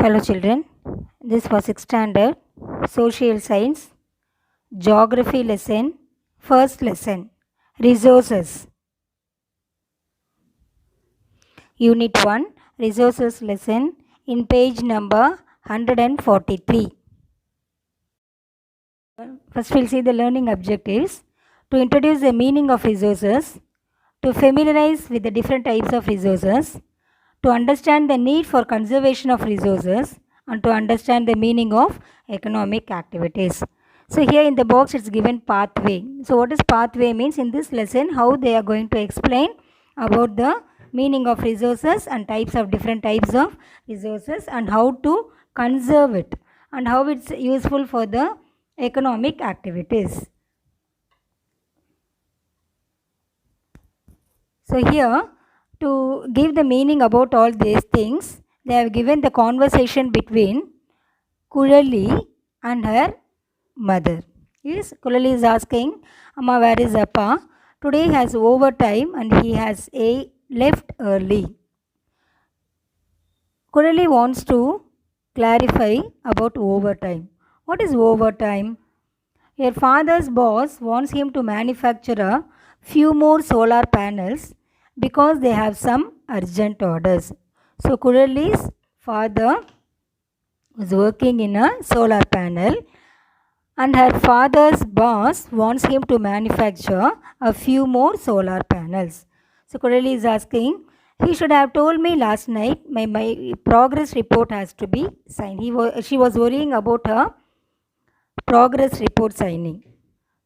Hello children, this was 6th standard social science geography lesson, first lesson resources, unit 1 resources lesson in page number 143. First we'll see the learning objectives: to introduce the meaning of resources, to familiarize with the different types of resources, to understand the need for conservation of resources, and to understand the meaning of economic activities. So here in the box it's given pathway. So what is pathway means? In this lesson how they are going to explain about the meaning of resources and types of different types of resources and how to conserve it and how it's useful for the economic activities. So here, to give the meaning about all these things, they have given the conversation between Kulali and her mother. Yes, Kulali is asking, Amma, where is Appa? Today has overtime and he has left early. Kulali wants to clarify about overtime. What is overtime? Her father's boss wants him to manufacture a few more solar panels because they have some urgent orders. So Kulali's father was working in a solar panel and her father's boss wants him to manufacture a few more solar panels. So Kulali is asking, he should have told me last night my progress report has to be signed. She was worrying about her progress report signing.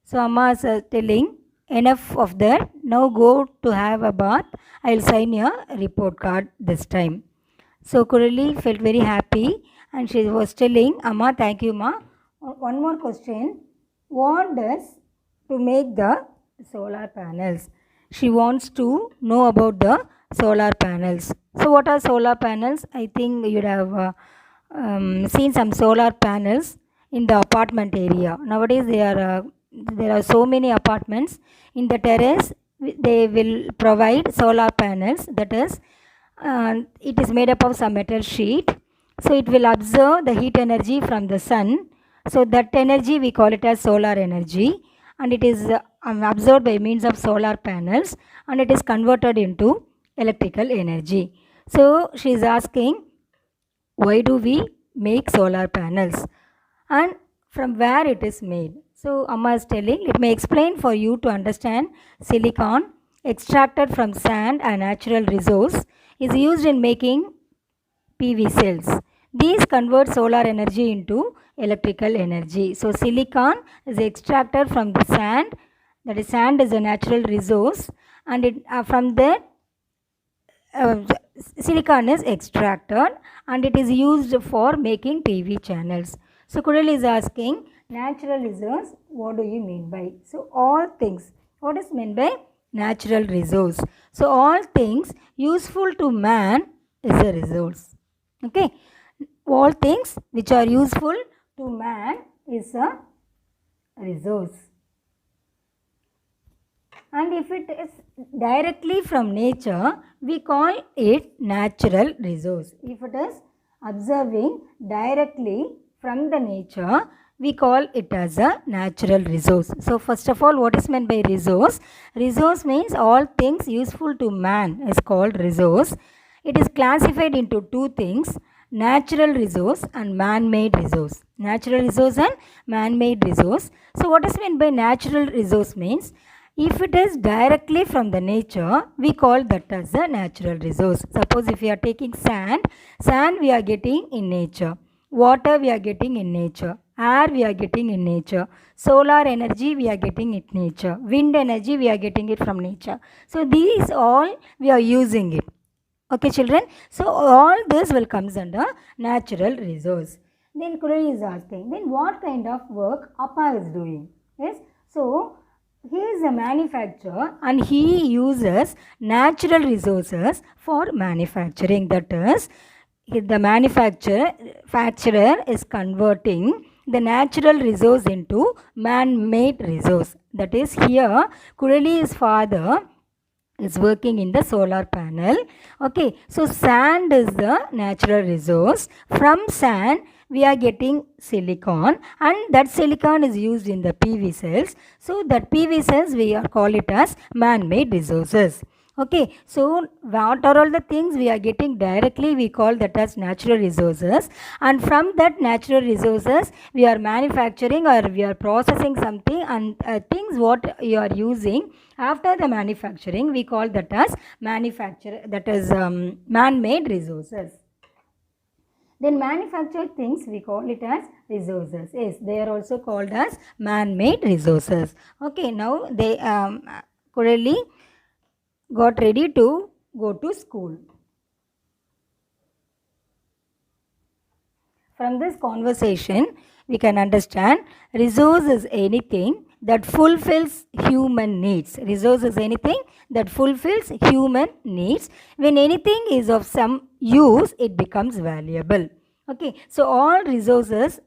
So Amma is telling, enough of that, now go to have a bath, I will sign your report card this time. So Kurali felt very happy and she was telling, Amma, thank you Ma. One more question, what does to make the solar panels? She wants to know about the solar panels. So what are solar panels? I think you have seen some solar panels in the apartment area. Nowadays there are so many apartments. In the terrace they will provide solar panels, that is it is made up of some metal sheet, so it will absorb the heat energy from the sun. So that energy we call it as solar energy, and it is absorbed by means of solar panels and it is converted into electrical energy. So she is asking, why do we make solar panels and from where it is made? So Amma is telling, let me explain for you to understand. Silicon extracted from sand, a natural resource, is used in making PV cells. These convert solar energy into electrical energy. So silicon is extracted from the sand, that is sand is a natural resource, and it from that silicon is extracted and it is used for making PV channels. So Kudal is asking, natural resource, what do you mean by? So all things, what is meant by natural resource? So all things useful to man is a resource. Okay, all things which are useful to man is a resource. And if it is directly from nature, we call it natural resource. If it is observing directly from the nature, we call it as a natural resource. So first of all, what is meant by resource? Resource means all things useful to man is called resource. It is classified into two things, natural resource and man-made resource. Natural resource and man-made resource. So what is meant by natural resource means, if it is directly from the nature, we call that as a natural resource. Suppose if we are taking sand, sand we are getting in nature. Water we are getting in nature. Air we are getting in nature. Solar energy we are getting in nature. Wind energy we are getting it from nature. So these all we are using it. Okay children. So all this will comes under natural resource. Then Kurali is asking, then what kind of work Appa is doing? Yes. So he is a manufacturer and he uses natural resources for manufacturing. That is, the manufacturer is converting the natural resource into man-made resource. That is, here Kurali's father is working in the solar panel. Okay, so sand is the natural resource. From sand we are getting silicon, and that silicon is used in the PV cells. So that PV cells we are call it as man-made resources. Okay, so what are all the things we are getting directly, we call that as natural resources, and from that natural resources we are manufacturing or we are processing something, and things what you are using after the manufacturing we call that as man-made resources. Then manufactured things we call it as resources. Yes, they are also called as man-made resources. Okay, now they currently got ready to go to school. From this conversation, we can understand resource is anything that fulfills human needs. Resource is anything that fulfills human needs. When anything is of some use, it becomes valuable. Okay, so all resources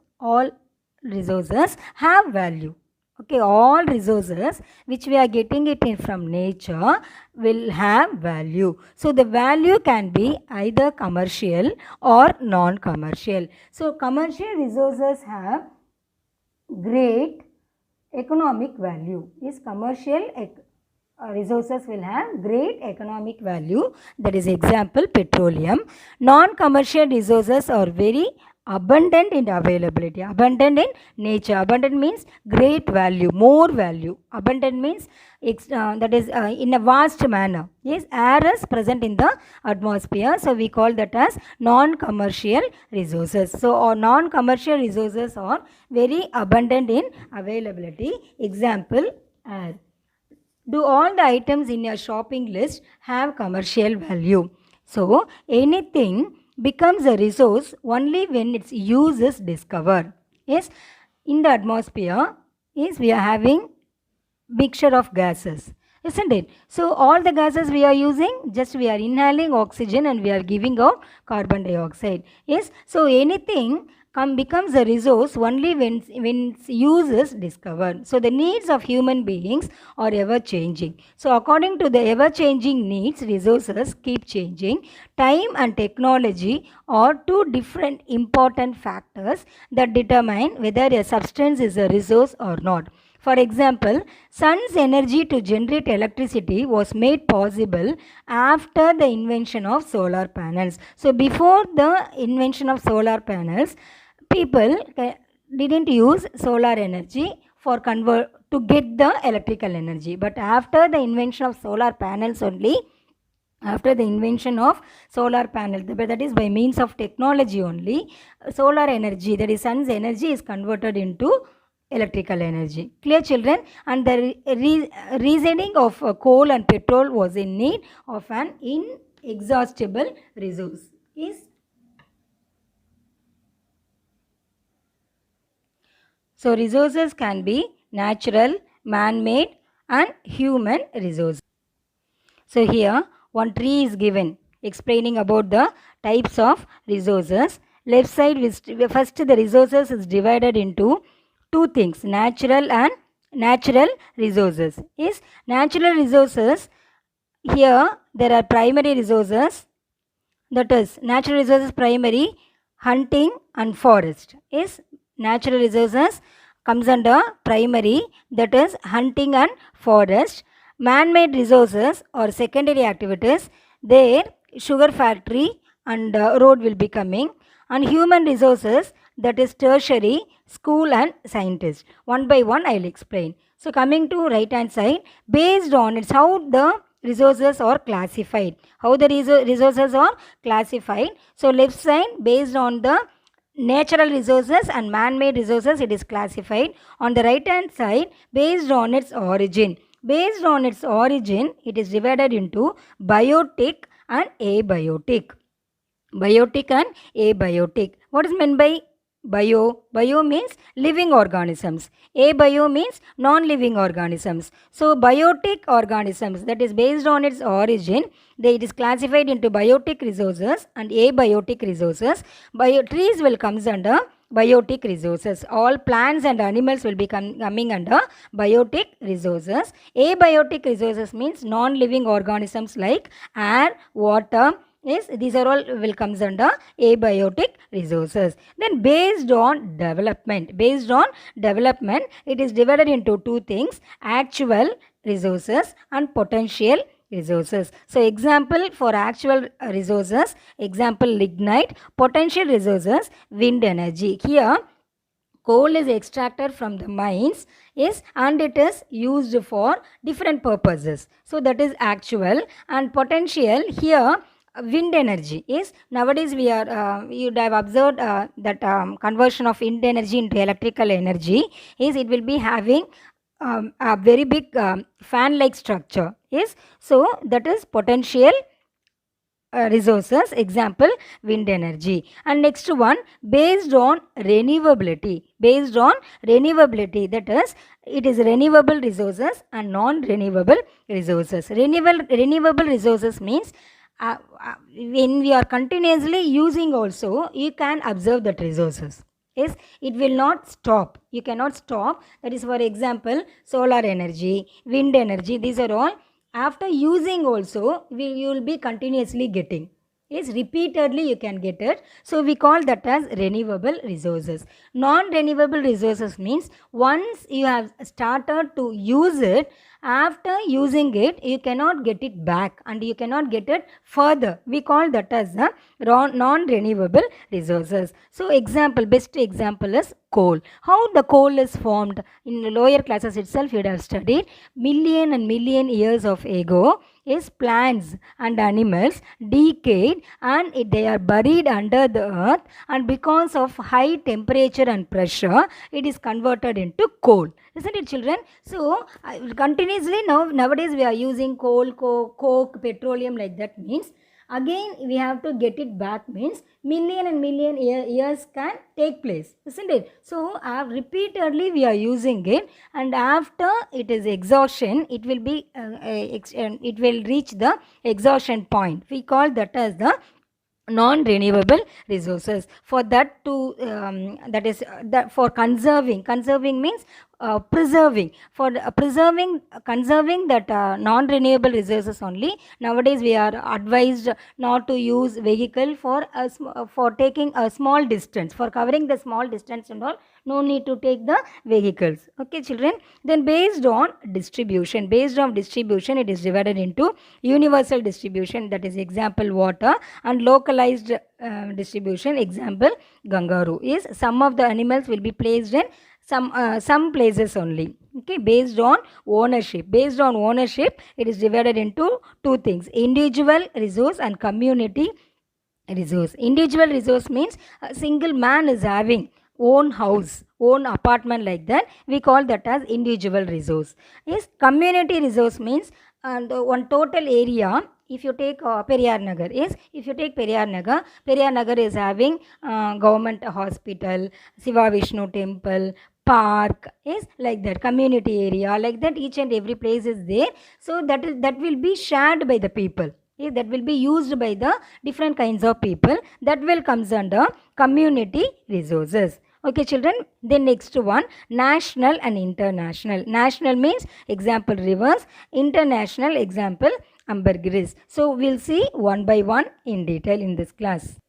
have value. Okay, all resources which we are getting it in from nature will have value. So the value can be either commercial or non-commercial. So commercial resources have great economic value. Is commercial resources will have great economic value. That is example petroleum. Non-commercial resources are very abundant in availability, abundant in nature. Abundant means great value, more value. Abundant means that is in a vast manner. Yes, air is present in the atmosphere, so we call that as non-commercial resources. So our non-commercial resources are very abundant in availability. Example, air. Do all the items in your shopping list have commercial value? So anything becomes a resource only when its use is discovered. Yes, in the atmosphere, yes, we are having mixture of gases, isn't it? So all the gases we are using, just we are inhaling oxygen and we are giving out carbon dioxide. Yes, so anything becomes a resource only when its use is discovered. So the needs of human beings are ever changing. So according to the ever changing needs, resources keep changing. Time and technology are two different important factors that determine whether a substance is a resource or not. For example, sun's energy to generate electricity was made possible after the invention of solar panels. So before the invention of solar panels, people didn't use solar energy for to get the electrical energy. But after the invention of solar panels only, after the invention of solar panel, that is by means of technology only, solar energy, that is sun's energy, is converted into electrical energy. Clear, children? And the reasoning of coal and petrol was in need of an inexhaustible resource. So resources can be natural, man-made and human resources. So here one tree is given explaining about the types of resources. Left side, first the resources is divided into two things, natural and natural resources. Is natural resources, here there are primary resources, that is natural resources primary, hunting and forest. Is natural resources comes under primary, that is hunting and forest. Man-made resources or secondary activities, there sugar factory and road will be coming. And human resources, that is tertiary, school and scientists. One by one I will explain. So coming to right hand side, based on it's how the resources are classified. How the resources are classified. So left side, based on the natural resources and man-made resources, it is classified. On the right hand side, based on its origin. Based on its origin, it is divided into biotic and abiotic. Biotic and abiotic. What is meant by bio? Bio means living organisms. Abio means non-living organisms. So biotic organisms, that is based on its origin, it is classified into biotic resources and abiotic resources. Trees will comes under biotic resources. All plants and animals will be coming under biotic resources. Abiotic resources means non-living organisms like air, water. Yes, these are all will comes under abiotic resources. Then based on development, it is divided into two things: actual resources and potential resources. So example for actual resources, example lignite. Potential resources, wind energy. Here coal is extracted from the mines, yes, and it is used for different purposes. So that is actual. And potential, here wind energy is nowadays we are you have observed that conversion of wind energy into electrical energy is it will be having a very big fan like structure. Yes, so that is potential resources, example wind energy. And next one, based on renewability, that is it is renewable resources and non-renewable resources. Renewable resources means when we are continuously using also, you can observe that resources. Yes, it will not stop, you cannot stop. That is for example solar energy, wind energy, these are all after using also you will be continuously getting. Yes, repeatedly you can get it. So we call that as renewable resources. Non-renewable resources means once you have started to use it, after using it you cannot get it back and you cannot get it further. We call that as the non-renewable resources. So example, best example is coal. How the coal is formed? In the lower classes itself you would have studied. Million and million years of ago, is plants and animals decayed and they are buried under the earth, and because of high temperature and pressure it is converted into coal, isn't it children? So continuously nowadays we are using coal, coke, petroleum, like that means again we have to get it back, means million and million years can take place, isn't it? So repeatedly we are using it, and after it is exhaustion, it will be it will reach the exhaustion point. We call that as the non-renewable resources. For that to that is that for conserving means preserving, for conserving that non-renewable resources only, nowadays we are advised not to use vehicle for for taking a small distance, for covering the small distance and all, no need to take the vehicles. Okay children. Then based on distribution, it is divided into universal distribution, that is example water, and localized distribution, example kangaroo, is some of the animals will be placed in some places only. Okay, based on ownership, it is divided into two things: individual resource and community resource. Individual resource means a single man is having own house, own apartment, like that, we call that as individual resource. Yes, community resource means one total area. If you take Periyar Nagar, Periyar Nagar is having government hospital, Siva Vishnu temple, park, is like that, community area, like that, each and every place is there. So that will be shared by the people. That will be used by the different kinds of people, that will comes under community resources. Okay children. Then next one, national and international. National means example rivers, international example ambergris. So we'll see one by one in detail in this class.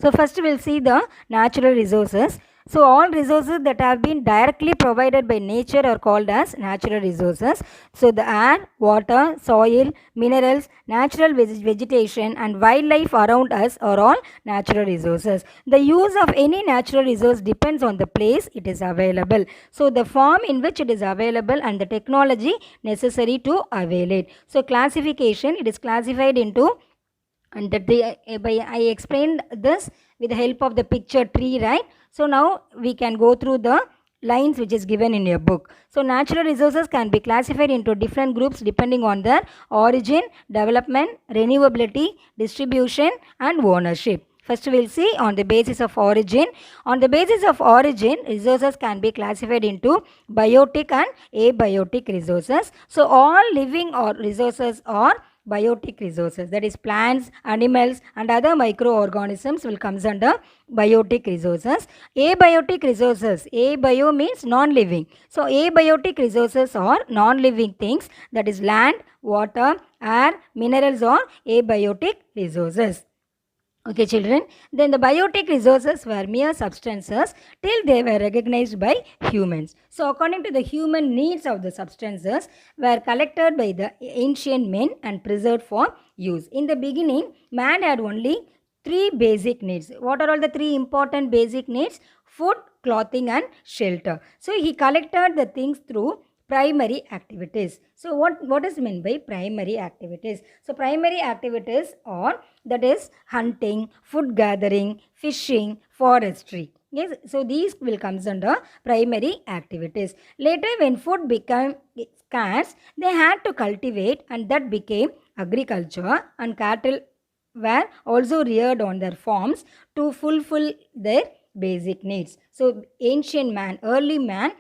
So first we'll see the natural resources. So all resources that have been directly provided by nature are called as natural resources. So the air, water, soil, minerals, natural vegetation and wildlife around us are all natural resources. The use of any natural resource depends on the place it is available. So the form in which it is available and the technology necessary to avail it. So classification, it is classified into, and that I explained this with the help of the picture tree, right? So now we can go through the lines which is given in your book. So natural resources can be classified into different groups depending on their origin, development, renewability, distribution and ownership. First we will see on the basis of origin. On the basis of origin, resources can be classified into biotic and abiotic resources. So all living or resources are biotic resources. That is plants, animals and other microorganisms will comes under biotic resources. Abiotic resources. Abio means non-living. So abiotic resources are non-living things, that is land, water, air, minerals are abiotic resources. Okay, children. Then the biotic resources were mere substances till they were recognized by humans. So, according to the human needs of the substances were collected by the ancient men and preserved for use. In the beginning, man had only three basic needs. What are all the three important basic needs? Food, clothing, and shelter. So, he collected the things through primary activities. So what is meant by primary activities? So primary activities are, that is, hunting, food gathering, fishing, forestry. Yes, so these will comes under primary activities. Later when food became scarce, they had to cultivate, and that became agriculture, and cattle were also reared on their farms to fulfill their basic needs. So ancient man, early man,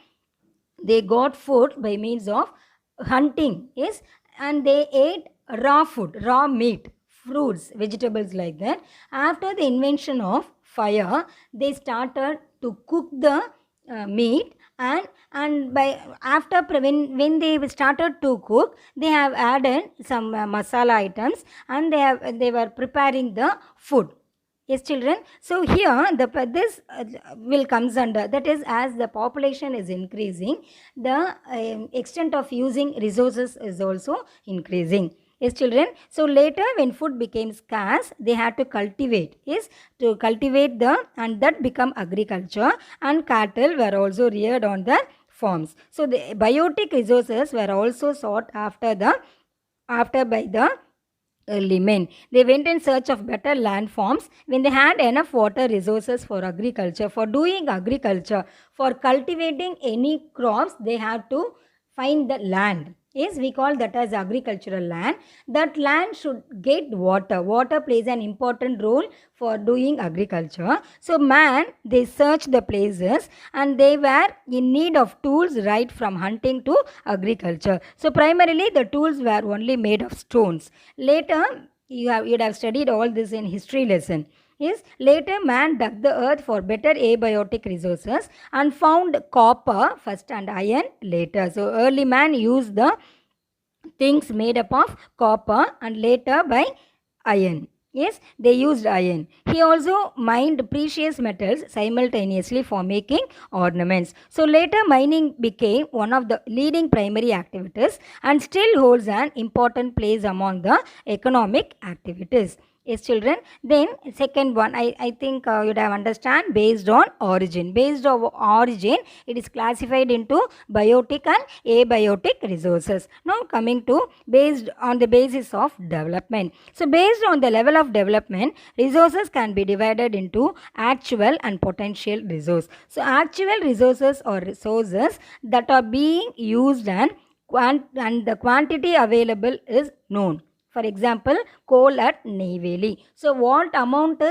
they got food by means of hunting, yes, and they ate raw food, raw meat, fruits, vegetables, like that. After the invention of fire, they started to cook the meat, and by after when they started to cook, they have added some masala items, and they were preparing the food. Yes, children. So here this will comes under, that is, as the population is increasing, the extent of using resources is also increasing. Yes, children. So later when food became scarce, they had to cultivate. Yes, to cultivate and that become agriculture, and cattle were also reared on the farms. So the biotic resources were also sought after by the early men. They went in search of better land forms when they had enough water resources for agriculture. For doing agriculture, for cultivating any crops, they have to find the land. Yes, we call that as agricultural land. That land should get water. Water plays an important role for doing agriculture. So man, they searched the places, and they were in need of tools right from hunting to agriculture. So primarily the tools were only made of stones. Later, you'd have studied all this in history lesson. Yes, later man dug the earth for better abiotic resources and found copper first and iron later. So early man used the things made up of copper, and later by iron. Yes, they used iron. He also mined precious metals simultaneously for making ornaments. So later mining became one of the leading primary activities and still holds an important place among the economic activities. Yes, children. Then second one, I think you'd have understand, based on origin. Based on origin, it is classified into biotic and abiotic resources. Now coming to based on the basis of development. So based on the level of development, resources can be divided into actual and potential resource. So actual resources or resources that are being used, and the quantity available is known. For example, coal at Neyveli. So what amount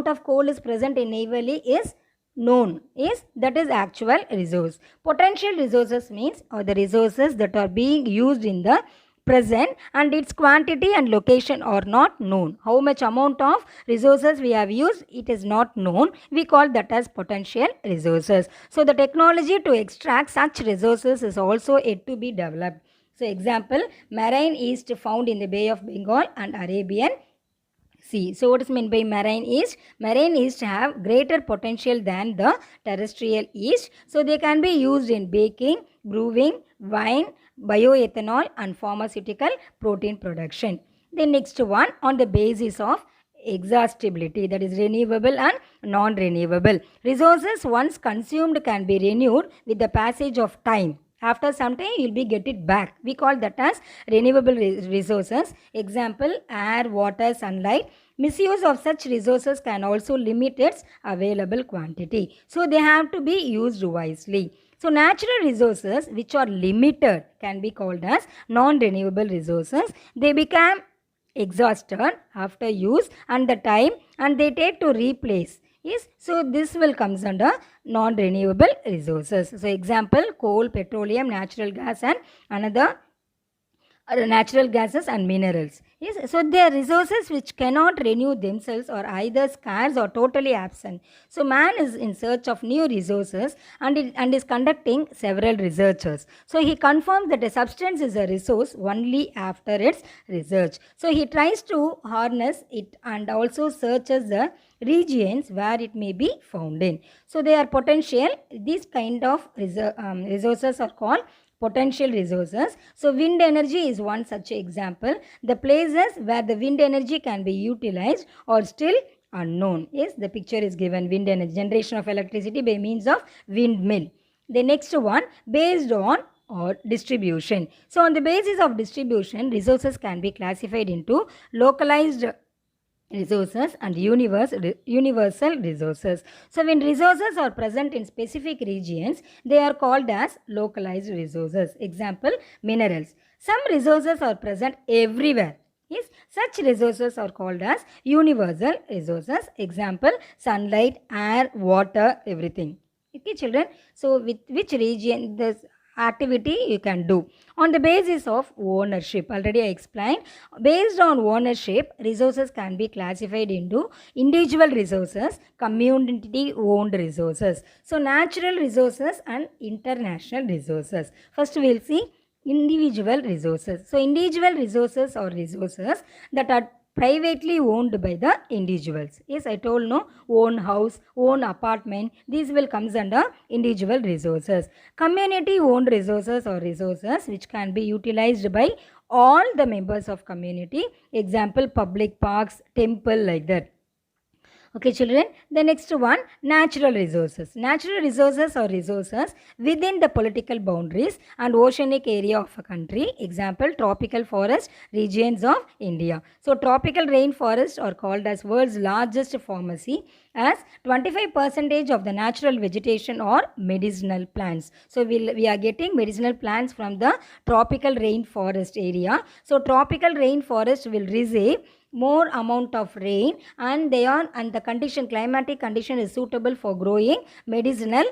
of coal is present in Neyveli is known. Is that is actual resource. Potential resources means are the resources that are being used in the present, and its quantity and location are not known. How much amount of resources we have used, it is not known. We call that as potential resources. So the technology to extract such resources is also yet to be developed. So example, marine yeast found in the Bay of Bengal and Arabian Sea. So what is meant by marine yeast? Marine yeast have greater potential than the terrestrial yeast. So they can be used in baking, brewing, wine, bioethanol and pharmaceutical protein production. The next one, on the basis of exhaustibility, that is renewable and non-renewable. Resources once consumed can be renewed with the passage of time. After some time, you will be get it back. We call that as renewable resources. Example, air, water, sunlight. Misuse of such resources can also limit its available quantity. So they have to be used wisely. So natural resources which are limited can be called as non-renewable resources. They become exhausted after use and the time, and they take to replace. Yes, so this will comes under non-renewable resources. So example, coal, petroleum, natural gas and another natural gases and minerals. Yes, so they are resources which cannot renew themselves or either scarce or totally absent. So man is in search of new resources and is conducting several researches. So he confirms that a substance is a resource only after its research. So he tries to harness it and also searches the regions where it may be found in. So they are potential. These kind of resources are called potential resources. So wind energy is one such example. The places where the wind energy can be utilized are still unknown. Yes, the picture is given. Wind energy, generation of electricity by means of windmill. The next one, based on or distribution. So on the basis of distribution, resources can be classified into localized resources and universal resources. So when resources are present in specific regions, they are called as localized resources. Example, minerals. Some resources are present everywhere. Yes, such resources are called as universal resources. Example, sunlight, air, water, everything. Okay, children. So with which region this activity you can do on the basis of ownership. Already I explained. Based on ownership, resources can be classified into individual resources, community owned resources. So natural resources and international resources. First we will see individual resources. So individual resources are resources that are privately owned by the individuals. Yes, I told no, own house, own apartment, these will comes under individual resources. Community owned resources or resources which can be utilized by all the members of community. Example, public parks, temple, like that. Okay, children. The next one, natural resources. Natural resources are resources within the political boundaries and oceanic area of a country. Example, tropical forest regions of India. So, tropical rainforests are called as world's largest pharmacy, as 25% of the natural vegetation or medicinal plants. So, we are getting medicinal plants from the tropical rainforest area. So, tropical rainforest will receive more amount of rain and the condition, climatic condition is suitable for growing medicinal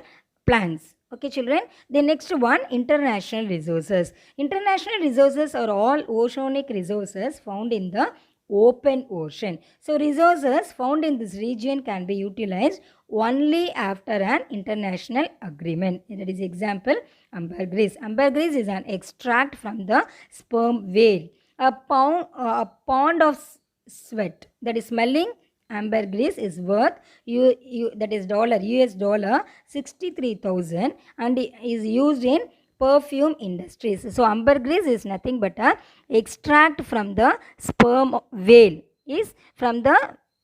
plants. Okay, children. The next one, international resources. International resources are all oceanic resources found in the open ocean. So resources found in this region can be utilized only after an international agreement. That is example, ambergris. Ambergris is an extract from the sperm whale. A pound of sweat, that is smelling ambergris, is worth that is US dollar 63,000 and is used in perfume industries. So ambergris is nothing but a extract from the sperm whale, is from the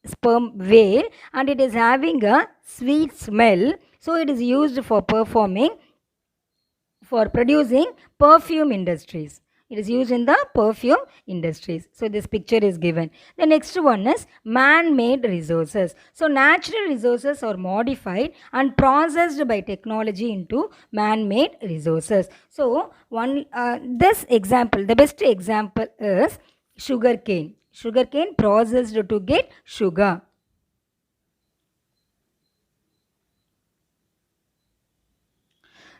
sperm whale, and it is having a sweet smell. So it is used for producing perfume industries. It is used in the perfume industries. So this picture is given. The next one is man-made resources. So natural resources are modified and processed by technology into man-made resources. So this example, the best example is sugar cane. Sugar cane processed to get sugar.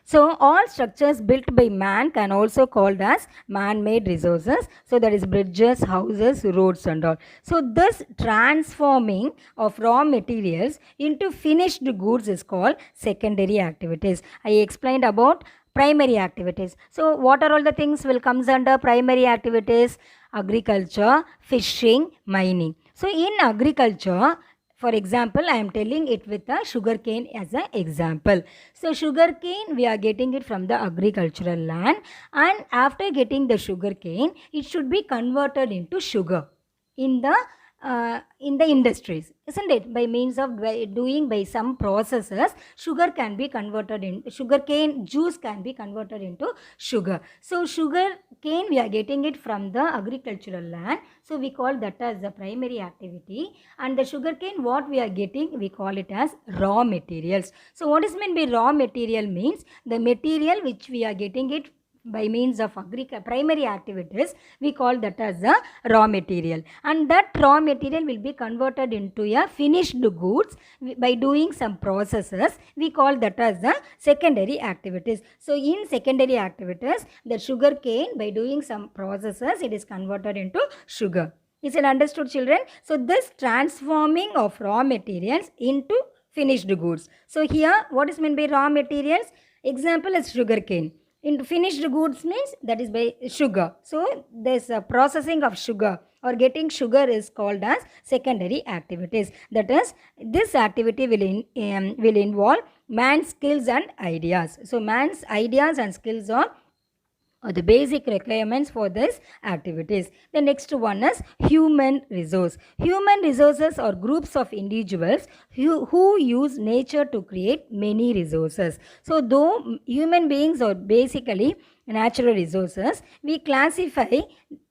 So all structures built by man can also called as man-made resources. So that is bridges, houses, roads and all. So this transforming of raw materials into finished goods is called secondary activities. I explained about primary activities. So what are all the things will comes under primary activities? Agriculture, fishing, mining. So in agriculture, for example, I am telling it with a sugar cane as an example. So sugar cane, we are getting it from the agricultural land, and after getting the sugar cane, it should be converted into sugar in the industries, isn't it? By means of by some processes, sugar can be converted in sugar cane juice can be converted into sugar. So sugar cane, we are getting it from the agricultural land, so we call that as the primary activity. And the sugar cane, what we are getting, we call it as raw materials. So what is meant by raw material? Means the material which we are getting it by means of primary activities, we call that as the raw material, and that raw material will be converted into a finished goods by doing some processes. We call that as the secondary activities. So in secondary activities, the sugar cane, by doing some processes, it is converted into sugar. Is it understood, children? So this transforming of raw materials into finished goods. So here what is meant by raw materials? Example is sugar cane. In finished goods means that is by sugar. So this processing of sugar or getting sugar is called as secondary activities. That is, this activity will involve man's skills and ideas. So man's ideas and skills are the basic requirements for this activities. The next one is human resource. Human resources are groups of individuals who use nature to create many resources. So though human beings are basically natural resources, we classify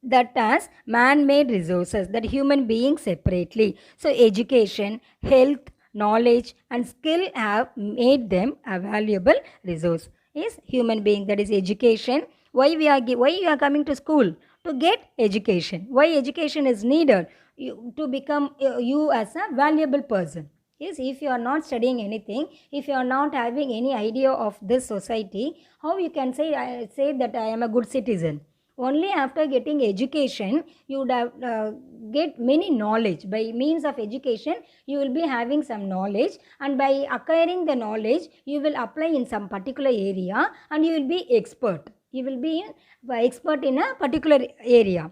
that as man-made resources, that human beings separately. So education, health, knowledge and skill have made them a valuable resource. Is human being, that is education. Why you are coming to school? To get education. Why education is needed? To become you as a valuable person. Yes, if you are not studying anything, if you are not having any idea of this society, how you can say that I am a good citizen? Only after getting education, you would have get many knowledge. By means of education, you will be having some knowledge, and by acquiring the knowledge, you will apply in some particular area, and you will be expert. You will be expert in a particular area.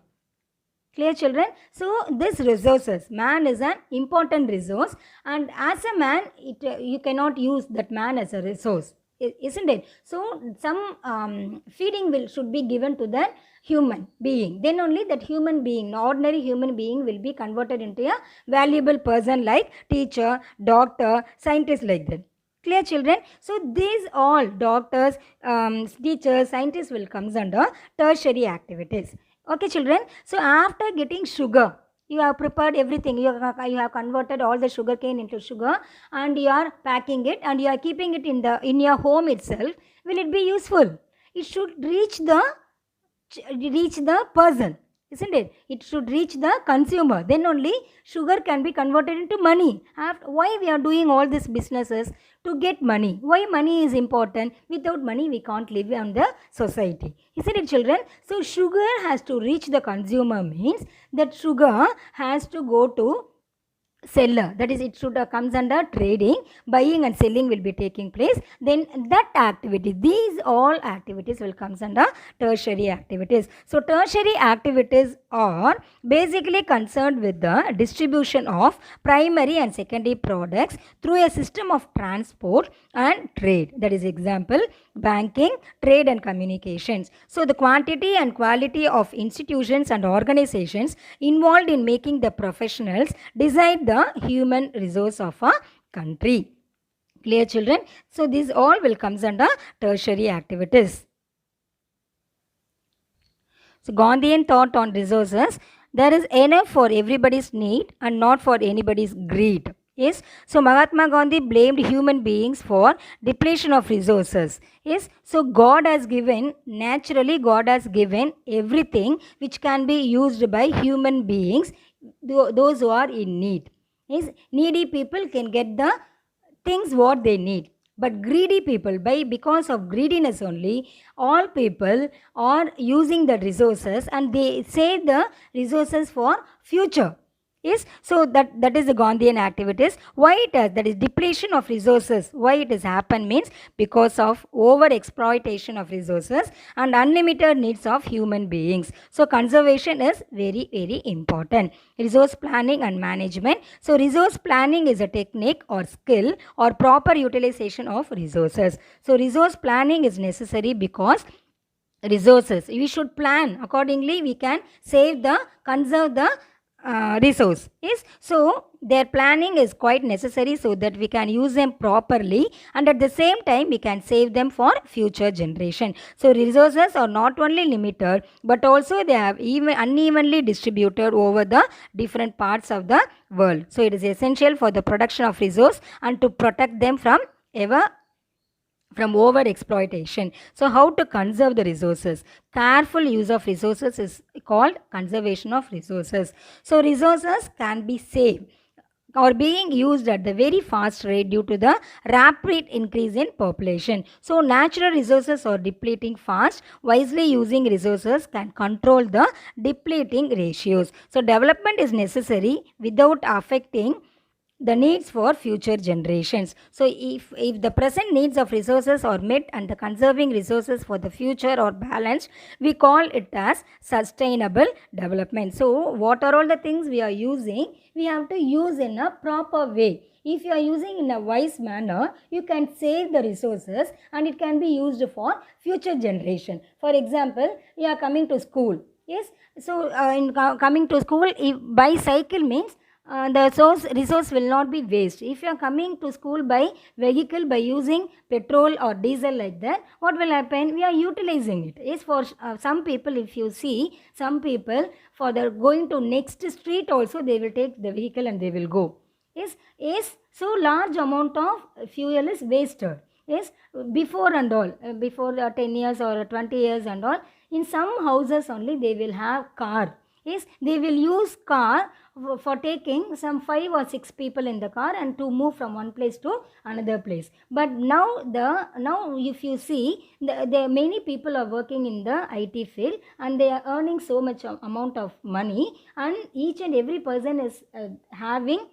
Clear, children? So this resources, man is an important resource, and as a man, you cannot use that man as a resource, isn't it? So some feeding should be given to the human being. Then only that human being, ordinary human being, will be converted into a valuable person like teacher, doctor, scientist, like that. Clear, children? So these all doctors, teachers, scientists will comes under tertiary activities. Okay, children? So after getting sugar, you have prepared everything. You have converted all the sugar cane into sugar, and you are packing it, and you are keeping it in your home itself. Will it be useful? It should reach the person, isn't it? It should reach the consumer. Then only sugar can be converted into money. Why we are doing all these businesses? To get money. Why money is important? Without money, we can't live on the society. Isn't it, children? So sugar has to reach the consumer means that sugar has to go to seller, that is, it should comes under trading. Buying and selling will be taking place. Then that activity, these all activities will comes under tertiary activities. So tertiary activities are basically concerned with the distribution of primary and secondary products through a system of transport and trade. That is example, banking, trade and communications. So the quantity and quality of institutions and organizations involved in making the professionals decide the human resource of a country. Clear, children? So these all will comes under tertiary activities. So Gandhian thought on resources: there is enough for everybody's need and not for anybody's greed. Yes, so Mahatma Gandhi blamed human beings for depletion of resources. Yes, so God has given everything which can be used by human beings, those who are in need. Yes, needy people can get the things what they need, but greedy people, because of greediness only, all people are using the resources, and they save the resources for future. Yes, so that is the Gandhian activities. Why it has, that is depletion of resources, why it has happened means because of over exploitation of resources and unlimited needs of human beings. So conservation is very, very important. Resource planning and management. So resource planning is a technique or skill or proper utilization of resources. So resource planning is necessary because resources, we should plan accordingly, we can conserve the resource. Yes, so their planning is quite necessary so that we can use them properly, and at the same time we can save them for future generation. So resources are not only limited, but also they have even unevenly distributed over the different parts of the world. So it is essential for the production of resource and to protect them from ever from over exploitation. So how to conserve the resources? Careful use of resources is called conservation of resources. So resources can be saved or being used at the very fast rate due to the rapid increase in population. So natural resources are depleting fast. Wisely using resources can control the depleting ratios. So development is necessary without affecting the needs for future generations. So if the present needs of resources are met and the conserving resources for the future are balanced, we call it as sustainable development. So what are all the things we are using, we have to use in a proper way. If you are using in a wise manner, you can save the resources and it can be used for future generation. For example, you are coming to school. Yes, so in coming to school, if by cycle means the resource will not be waste. If you are coming to school by vehicle, by using petrol or diesel like that, what will happen? We are utilizing it. Yes, for some people, if you see, some people for the going to next street also, they will take the vehicle and they will go. Yes, so large amount of fuel is wasted. Yes, before and all, before 10 years or 20 years and all, in some houses only they will have car. Yes, they will use car for taking some 5 or 6 people in the car and to move from one place to another place. But now if you see, the many people are working in the IT field and they are earning so much amount of money, and each and every person is having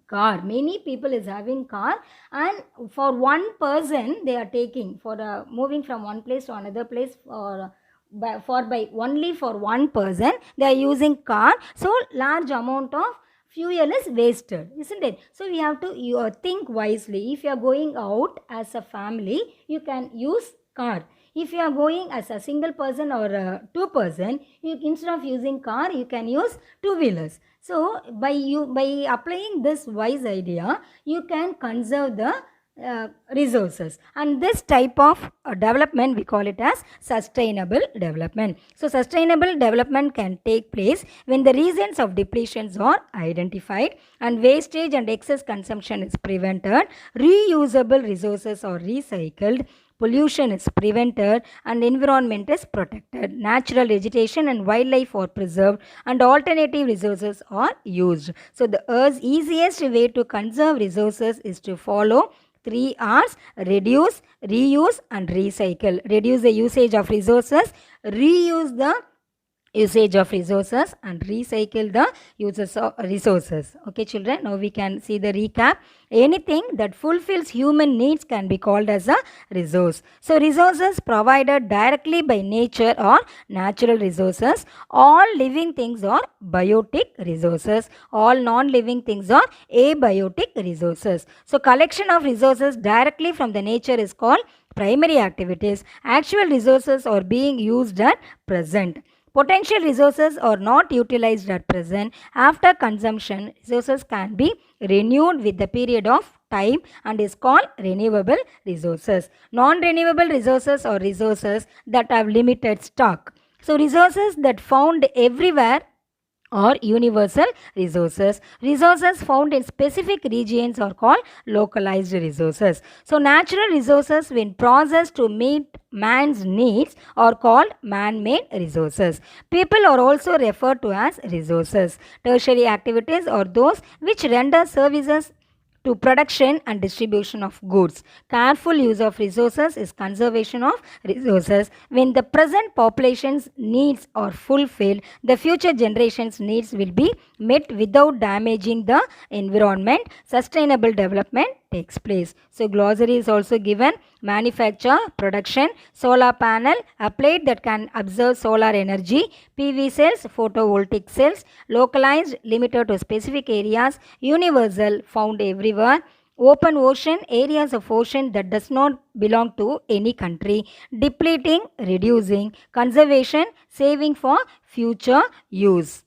car. Many people is having car, and for one person they are taking for moving from one place to another place by only for one person they are using car. So large amount of fuel is wasted, isn't it? So we have to think wisely. If you are going out as a family, you can use car. If you are going as a single person or two person, instead of using car, you can use two wheelers. So by applying this wise idea, you can conserve the resources, and this type of development we call it as sustainable development. So sustainable development can take place when the reasons of depletions are identified and wastage and excess consumption is prevented, reusable resources are recycled, pollution is prevented, and environment is protected, natural vegetation and wildlife are preserved, and alternative resources are used. So the earth's easiest way to conserve resources is to follow 3 R's: reduce, reuse and recycle. Reduce the usage of resources, reuse the usage of resources, and recycle the uses of resources. Okay children, now we can see the recap. Anything that fulfills human needs can be called as a resource. So resources provided directly by nature are natural resources. All living things are biotic resources. All non-living things are abiotic resources. So collection of resources directly from the nature is called primary activities. Actual resources are being used at present. Potential resources are not utilized at present. After consumption, resources can be renewed with the period of time and is called renewable resources. Non-renewable resources are resources that have limited stock. So resources that found everywhere or universal resources. Resources found in specific regions are called localized resources. So natural resources when processed to meet man's needs are called man-made resources. People are also referred to as resources. Tertiary activities are those which render services to production and distribution of goods. Careful use of resources is conservation of resources. When the present population's needs are fulfilled, the future generations' needs will be met without damaging the environment. Sustainable development takes place. So glossary is also given. Manufacture, production, solar panel, a plate that can absorb solar energy, PV cells, photovoltaic cells, localized, limited to specific areas, universal, found everywhere, open ocean, areas of ocean that does not belong to any country, depleting, reducing, conservation, saving for future use,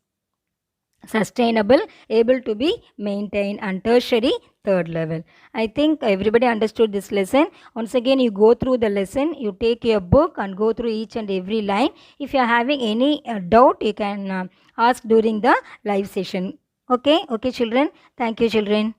sustainable, able to be maintained, and tertiary, third level. I think everybody understood this lesson. Once again, you go through the lesson, you take your book and go through each and every line. If you are having any doubt, you can ask during the live session. Okay children. Thank you children.